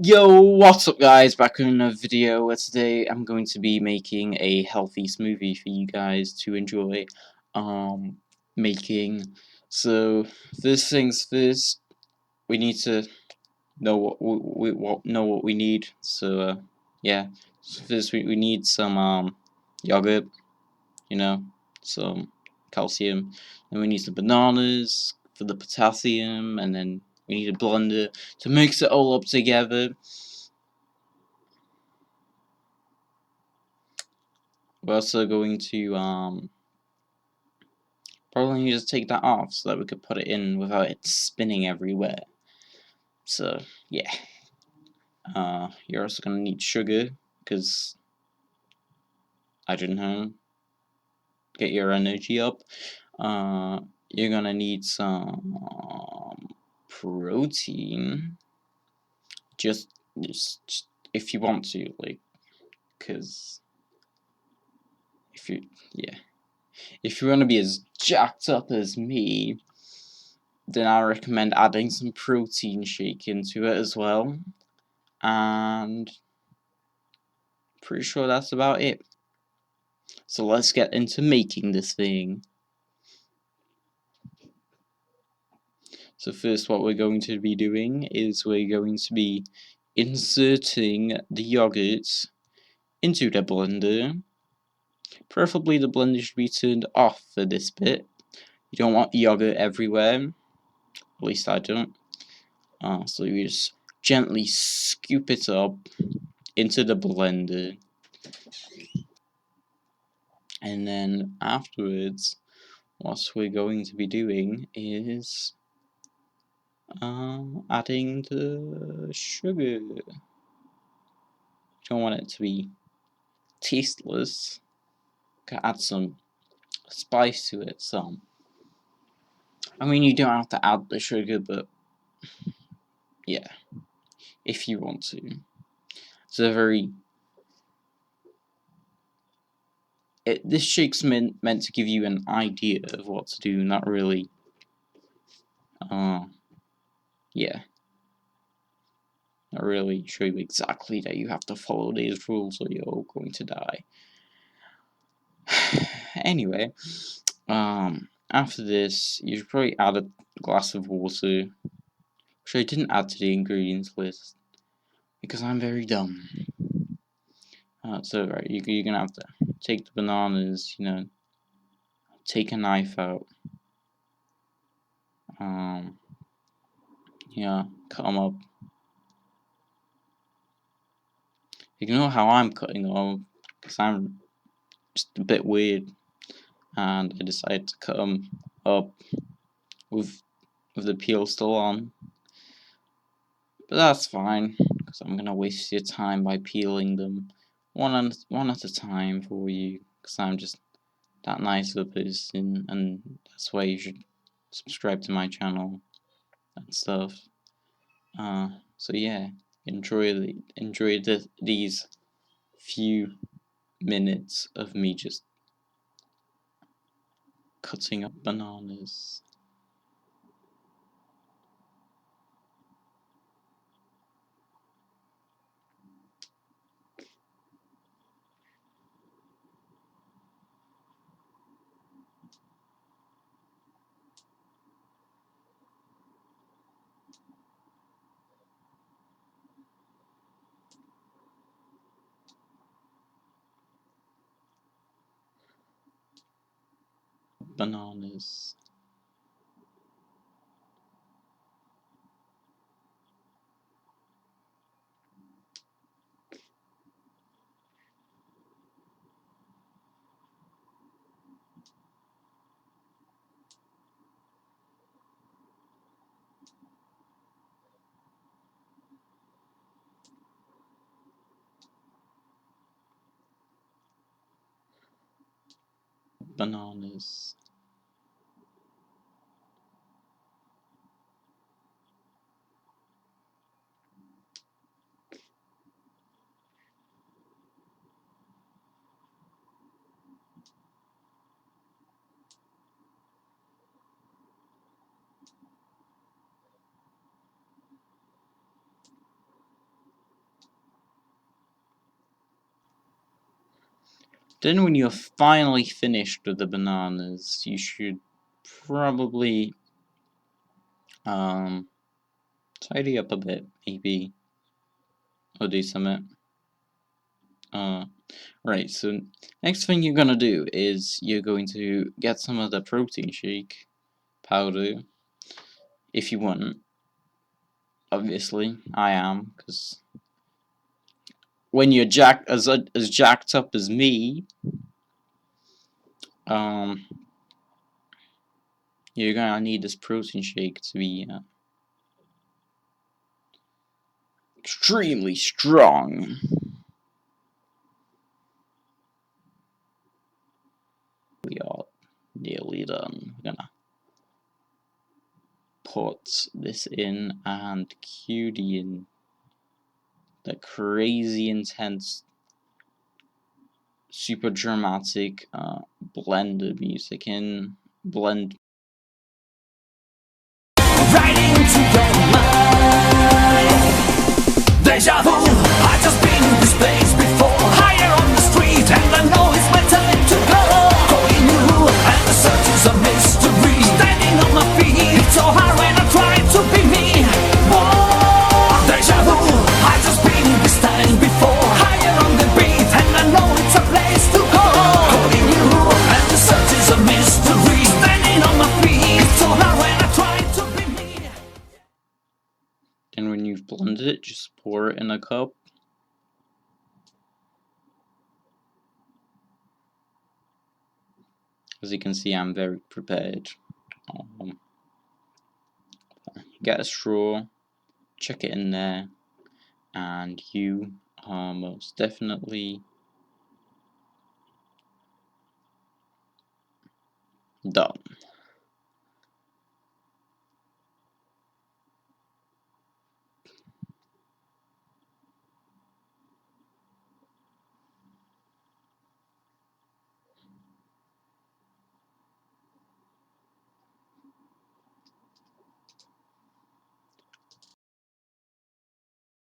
Yo, what's up guys, back in a video where today I'm going to be making a healthy smoothie for you guys to enjoy making. So first things first, we need to know what we need. So yeah, so first we need some yogurt, you know, some calcium, and we need some bananas for the potassium, and then we need a blender to mix it all up together. We're also going to probably need to take that off so that we could put it in without it spinning everywhere. So yeah, you're also gonna need sugar because I don't know, get your energy up. You're gonna need some protein, just if you want to, like, cause if you yeah, if you want to be as jacked up as me, then I recommend adding some protein shake into it as well. And pretty sure that's about it. So let's get into making this thing. So first what we're going to be doing is we're going to be inserting the yogurt into the blender. Preferably the blender should be turned off for this bit. You don't want yogurt everywhere, at least I don't. So you just gently scoop it up into the blender, and then afterwards what we're going to be doing is adding the sugar. You don't want it to be tasteless. Gotta add some spice to it. I mean, you don't have to add the sugar, but yeah, if you want to. It's a very this shake's meant to give you an idea of what to do, not really. Yeah, not really show you exactly that you have to follow these rules or you're all going to die. Anyway, after this, you should probably add a glass of water, which I didn't add to the ingredients list because I'm very dumb. So right, you're gonna have to take the bananas, take a knife out, yeah, cut them up. Ignore how I'm cutting them, because I'm just a bit weird, and I decided to cut them up with the peel still on. But that's fine, because I'm gonna waste your time by peeling them one at a time for you, because I'm just that nice of a person, and that's why you should subscribe to my channel and stuff. So yeah, enjoy these few minutes of me just cutting up bananas. Bananas. Bananas. Then when you're finally finished with the bananas, you should probably tidy up a bit, maybe, or do something. Right, so next thing you're gonna do is you're going to get some of the protein shake powder, if you want. Obviously, I am, because when you're as jacked up as me, you're gonna need this protein shake to be extremely strong. We are nearly done. We're gonna put this in and cue the crazy intense, super dramatic blender music in. Blend. Right into your mind. Deja vu, I just been in this place before. Higher on the street, and I know it's my time to go. Going new, and the search is a mystery. Standing on my feet, it's so hard when I try to be me. Whoa, deja vu, I just been in this time before. Higher on the beat, and I know it's a place to go. Going new, and the search is a mystery. Standing on my feet, it's so hard when I try to be me. And when you've blended it, just pour it in a cup. As you can see, I'm very prepared. Get a straw, chuck it in there, and you are most definitely done.